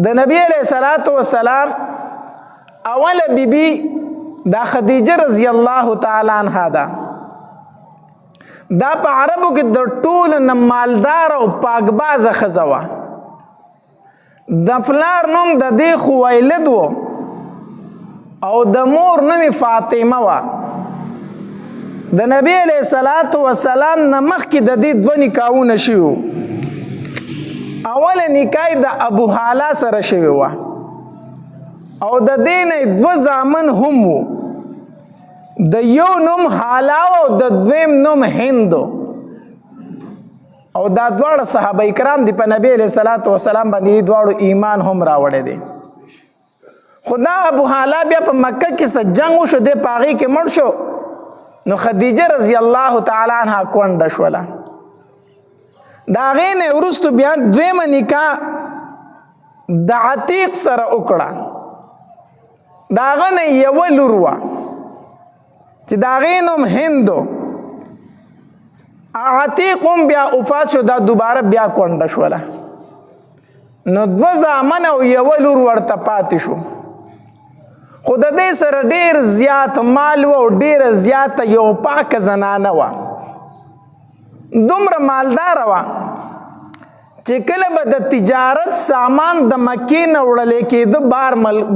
د نبی علیہ الصلوۃ والسلام اول بیبي دا خدیجه رضی الله تعالی عنها دا په عربو کې د ټولو نه مالدار او پاکبازه ښځه وه. د پلار نوم د دې خویلد و او د مور نوم فاطمه وه. د نبی علیہ الصلوۃ والسلام نه مخکې د دې دوه نکاحونه شوي وو. اول نکاح د ابو حاله سره شوی وه او د دې نه دوه زامن هم وو. د یو نوم حاله او د دویم نوم هند او دا دواړه صحابه کرام دی په نبی علیہ الصلوۃ والسلام باندې دواړو ایمان هم راوړی دی. خدا ابو حاله بیا په مکه کې څه جنګ وشو دی په هغې کې مړ شو نو خدیجه رضی الله تعالی عنها کونډه شوله. د هغې نه وروستو بیا دویمه نکاح د عتیق سره وکړه. د هغه نه یوه لور وه چې د هغې نوم هندو. عتیق هم بیا وفات شو دا دوباره بیا کونډه شوله. نو دوه زامن او یوه لور ورته پاتې شو. خو د دې سره ډېر زیات مال و او ډېره زیاته یو پاکه زنانه وه. دومره مالداره وه چې کله به د تجارت سامان د مکې نه وړلی کېده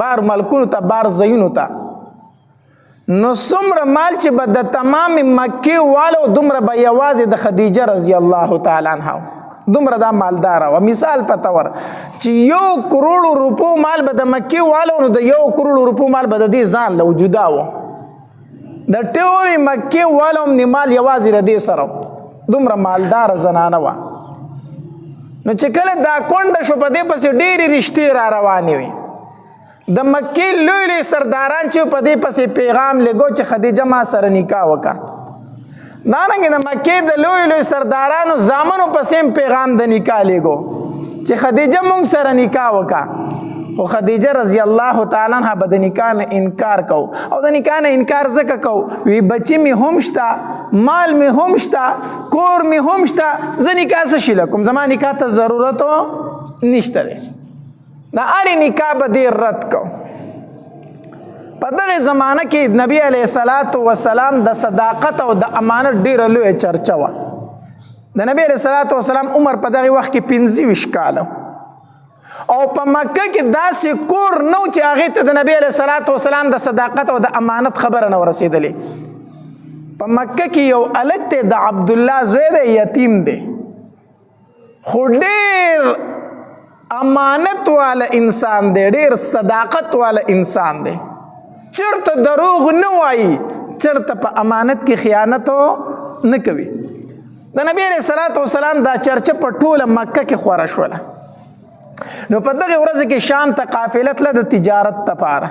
بار ملکونو ته بار ځایونو ته نو څومره مال چې به د تمام مکې والو دومره به یوازې د خدیجه رضی الله تعالی عنها دومره دا مالداره وه. مثال په طور چې 1 کروڑ روپو مال به د مکې والو نو د 1 کروڑ روپو مال به د دې ځان له وجودا و. د ټولې مکې والو هم مال یوازې د دې سره دومره مالداره زنانه وه. نو چې کله دا کونډه شو په دې پسې ډېرې رشتې را روانې وې. د مکې لوی لوی سرداران چې په دې پسې پیغام لګو چې خدیجه ما سره نکاح وکړه. دارنګې د مکې د لوی لوی سردارانو زامنو پسې هم پیغام د نکاح لګو چې خدیجه مونږ سره نکاح وکړه. خو خدیجه رضی الله تعالی عنها به د نکاح نه انکار کو او د نکاح نه انکار ځکه کو وی بچی مې هم شته مال مې هم شته کور مې هم شته زه نکاح څه شي لکم زما نکاح ته ضرورت نشته دی. د هرې نکاح به دې رد کو. په دغه زمانه کې نبی علیہ الصلوۃ والسلام د صداقت او د امانت ډېره لویه چرچه وه. د نبی علیہ الصلوۃ والسلام عمر په دغه وخت کې 25 کاله او په مکه کې داسې کور نو چې هغې ته د نبی علیہ الصلوۃ والسلام د صداقت او د امانت خبره نه ورسېدلې. په مکه کې یو هلک دی د عبدالله زوی دی یتیم دی خو ډېر امانت والا انسان دی ډېر صداقت والا انسان دی. چرته دروغ نه وایي چرته په امانت کې خیانت نه کوي. د نبی علیہ الصلوۃ والسلام دا چرچه په ټوله مکه کې خوره شوله. نو په دغه ورځ کې شام ته قافله تله د تجارت دپاره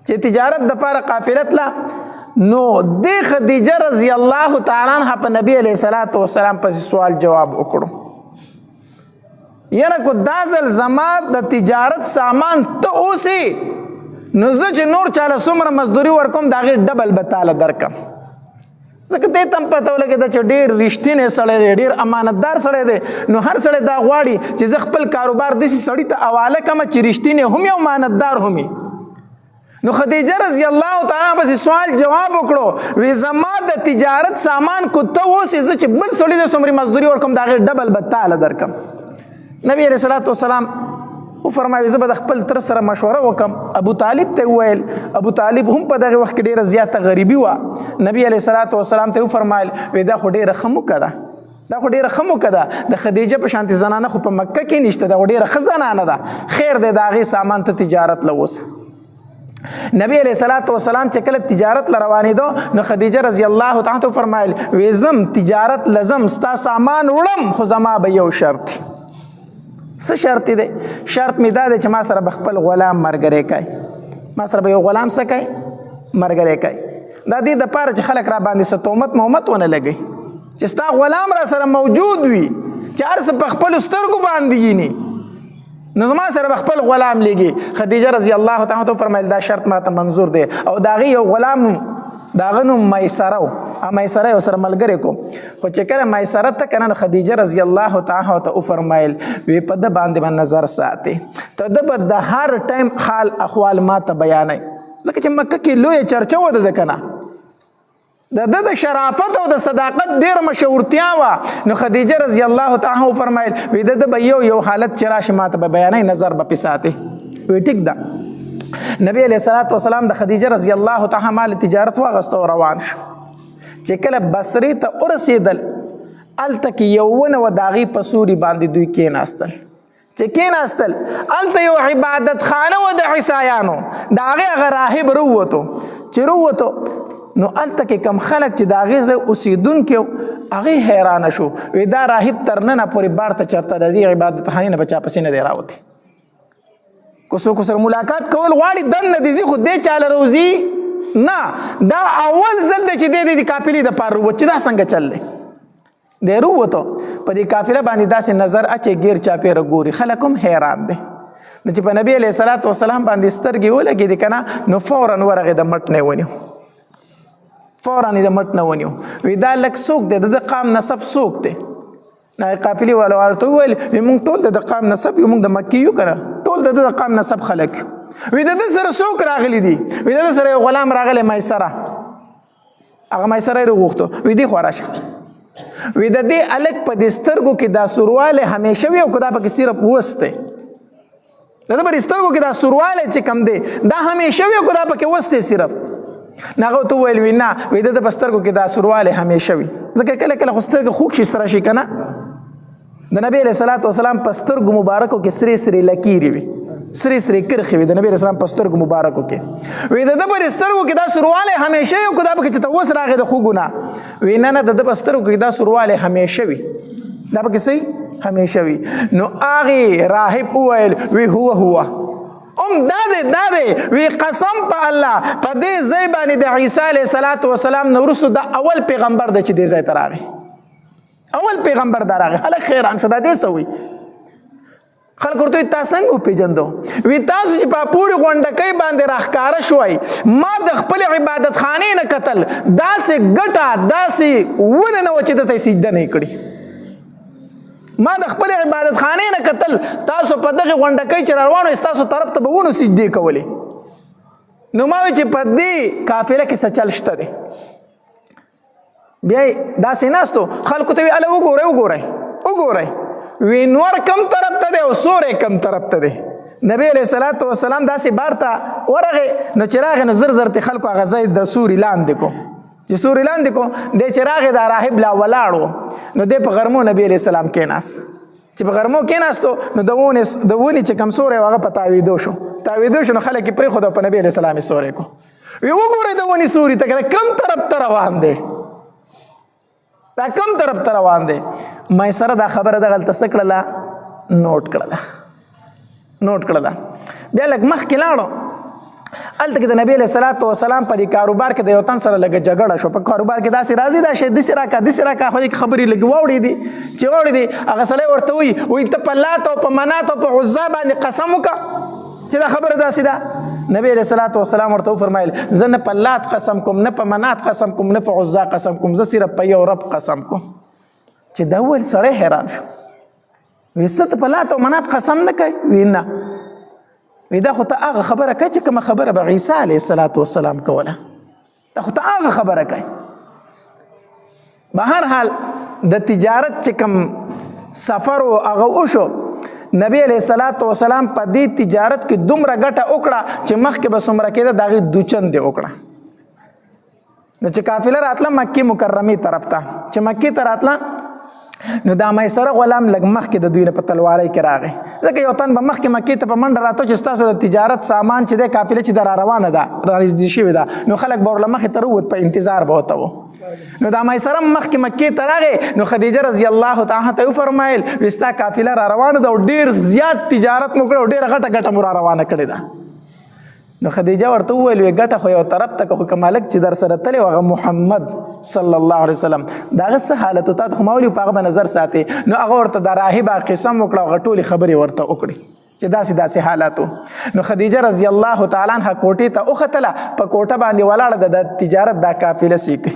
چې تجارت دپاره قافله تله نو د خدیجه رضی الله تعالی عنها په نبی علیہ الصلوۃ والسلام پسې سوال جواب وکړو. یاره کو دا ځل زما د تجارت سامان ته اوسې نو زه چې نور چاله څومره مزدوري ورکوم د هغې ډبل به تاله درکم. ځکه دې ته هم پته ولګېده چې ډېر رښتینی سړی دی ډېر امانتدار سړی دی. نو هر سړی دا غواړي چې زه خپل کاروبار داسې سړي ته حواله کړم چې رښتینی هم وي او امانتدار هم وي. نو خدیجه رضی الله تعالی پسې سوال جواب وکړو وی زما د تجارت سامان کو ته اوسې زه چې بل سړي ته څومره مزدوري ورکوم د هغې ډبل به تاله درکم. نبی علیہ الصلوۃ والسلام وفرمایي زه به د خپل تره سره مشوره وکم. ابو طالب ته وویل. ابو طالب هم په دغه وخت کې ډېره زیاته غریبي وه. نبی علیہ الصلوۃ والسلام ته وفرمایل وی دا خو ډېره ښه موکه ده دا خو ډېره ښه موکه ده د خدیجه په شانتې زنانه خو په مکه کې نشته دا خو ډېره ښه زنانه ده خیر دی د هغې سامان ته تجارت له اوسه. نبی علیہ الصلوۃ والسلام چې کله تجارت له روانېدو نو خدیجه رضی الله تعالی عنها فرمایل وی زم تجارت لزم ستا سامان وړم خو زما به یو شرط. څه شرط دی؟ شرط مې دا دی چې ما سره به خپل غلام ملګری کوي. ما سره به یو غلام څه کوي؟ ملګری کوي. دا دې دپاره چې خلک را باندې څه تهمت مهمت ونه لګوي چې ستا غلام را سره موجود وي چې هر څه په خپلو سترګو باندې ویني نو زما سره به خپل غلام لګي. خدیجه رضی الله تعالی عنها فرمایل دا شرط ماته منظور دی او د هغې یو غلام د هغه نوم میسره و میسره یې ورسره ملګری کو خو چې کله میسره ته که نه خدیجه رضی الله تعالی ته وفرمیل وی په ده باندې به نظر ساتې ته ده به د هر ټایم حال احوال ما ته بیانوي ځکه چې مکه کې لویه چرچه وه د ده که نه د ده د شرافت او د صداقت ډېره مشهورتیا وه نو خدیجه رضی الله تعالی وفرمیل وی ده به یو حالت چې راشي ما ته به بیانوي نظر به پې ساتې وی ټیک ده نبی علیه الصلاة والسلام د خدیجه رضی الله تعالی مال تجارت واغسته او روان شو چې کله بصرې ته ورسېدل هلته کې یو ونه وه د هغې په سوري باندې دوی کېناستل چې کېناستل هلته یو عبادت خانه وه د عیسایانو د هغې هغه راهب راووتو چې راووتو نو هلته کې کم خلک چې د هغې ځای اوسېدونکي وو هغې حیرانه شو وی دا راهب تر ننه پورې بار ته چېرته د دې عبادت خانې نه به چا پسې نه دی راوتی که څوک سره ملاقات کول غواړي دننه دې ځي خو دې چاله روځي نه دا اول ځل دی چې دی د قافلې دپاره رووت چې دا څنګه چل دی دی رووتو په دې قافله باندې داسې نظر اچي غیر چاپېره ګوري خلک هم حیران دی نو چې په نبي علیه الصلاة والسلام باندې سترګې ولګېدې که نه نو فورا ورغې د مټ نه ونیو فورا یې د مټ نه ونیو وی دا لږ څوک دی د قام نسب څوک دی نه قافلې والا ورته وویل وی موږ ټول د قام نسب یو موږ د مکې یو که نه ټول د قام نسب خلک وی د ده سره څوک راغلی دي وی د ده سره یو غلام راغلی میسره هغه میسره یې راغوښتو وی دې خوا راشه وی د دې هلک په دې سترګو کې دا سوروالی همیشه وي او که دا پکې صرف وس دی د ده په دې سترګو کې دا سوروالی چې کم دی دا همیشه وي او که دا پکې وس دی صرف نه هغه ورته وویل وی نه وی د ده په سترګو کې دا سوروالی همیشه وي ځکه کله کله خو سترګه خوږ شي سره شي که نه د نبی علیه الصلاة والسلام په سترګو مبارکو کې سرې سرې لکیرې وي سرې سرې کرښې وي د نبی علیه السلام په سترګو مبارکو کې وی د ده په سترګو کې دا سوروالی همیشه وي او که دا پکې چې ته اوس راغې د خوږو نه وی نه د ده په سترګو کې دا سوروالی همیشه وي دا پکې صحیح همیشه وي نو هغې راهب وویل وی هو دا دی وی قسم په الله په دې ځای باندې د عیسی علیه الصلاة والسلام نه وروسته دا اول پیغمبر دی چې دې ځای ته راغی اول پیغمبر دا راغی خلک حیران شو دا دې څه وي خلک ورته وایي تا څنګه وپېژندو وی تاسو چې په پورې غونډکۍ باندې راښکاره شوئ ما د خپلې عبادت خانې نه کتل داسې ګټه داسې ونه نه وه چې ده ته یې سجده نه یې کړې ما د خپلې عبادت خانې نه کتل تاسو په دغې غونډکۍ چې را روان وئ ستاسو طرف ته به ونو سجدې کولې نو ما وی چې په دې قافله کې څه چل شته دی بیا یې داسې ناستو خلکو ته وی اله وګورئ وی نور کم طرف ته دی او سوری کم طرف ته دی نبی علیه الصلاة والسلام داسې بار ته ورغې نو چې راغې نو زر زر ته خلکو هغه ځای د سوري لاندې کو چې سوري لاندې کو دی چې راغې دا راهب لا ولاړ و نو دی په غرمو نبی علیه السلام کېناست چې په غرمو کېناستو نو د ونې چې کم سوری و هغه په تاویدو شو نو خلک یې پرېښود او په نبی علیه السلام یې سوری کو وی وګورئ د ونې سوري ته که کم طرف ته روان دی دا کم طرف ته روان دی میسره دا خبره دغلته څه کړله نوټ کړله بیا لږ مخکې لاړو هلته کې د نبي علیه الصلاة والسلام په دې کاروبار کې د یو تن سره لږه جګړه شو په کاروبار کې داسې راځي دا شی داسې راکړه خو دې کې خبرې لږې واوړېدې چې واوړېدې هغه سړی ورته وایي ته په لات او په منات او په عزا باندې قسم وکړه چې دا خبره داسې ده نبی علیه الصلاة والسلام ورته وفرمایل زه نه په لات قسم کوم نه په منات قسم کوم نه په عزا قسم کوم زه صرف په یو رب قسم کوم چې دا وویل سړی حیران شو وی څه ته په لات او منات قسم نه کوي وی نه وی دا خو ته هغه خبره کوي چې کومه خبره به عیسی علیه الصلاة والسلام کوله دا خو ته هغه خبره کوي به هر حال د تجارت چې کوم سفر و هغه وشو نبی علیه الصلاة والسلام په دې تجارت کې دومره ګټه وکړه چې مخکې به څومره کېده د هغې دوچند یې وکړه نو چې قافله راتله مکې مکرمې طرف ته چې مکې ته راتله نو دا میسره غلام لږ مخکې د دوی نه په تلوارۍ کې راغی ځکه یو تن به مخکې مکې ته په منډه راته چې ستاسو د تجارت سامان چې دی قافله چې ده را روانه ده را نږدې شوې ده نو خلک به ورله مخې ته راووت په انتظار به ورته و نو دا میسره مخکې مکې ته راغی نو خدیجه رضی الله تعالی ته وفرمایل وی ستا قافله را روانه ده او ډېر زیات تجارت مو کړی او ډېره غټه مو را روانه کړې ده نو خدیجه ورته وویل وی ګټه خو یو طرف ته که خو مالک چې در سره تللی و هغه محمد صلی الله علیه وسلم د هغه څه حالت و تا ته خو ما ویلي په هغه به نظر ساتې نو هغه ورته د راهبه قسم وکړه او هغه ټولې خبرې ورته وکړې چې داسې حالات و نو خدیجه رضی الله تعالی عنها کوټې ته وختله په کوټه باندې ولاړه د تجارت دا قافله سیکي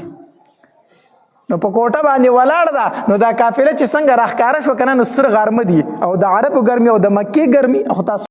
نو په کوټه باندې ولاړ ده نو دا قافله چې څنګه راښکاره شو که نه نو سره غرمه دي او د عربو ګرمي او د مکې ګرمي خو تاسو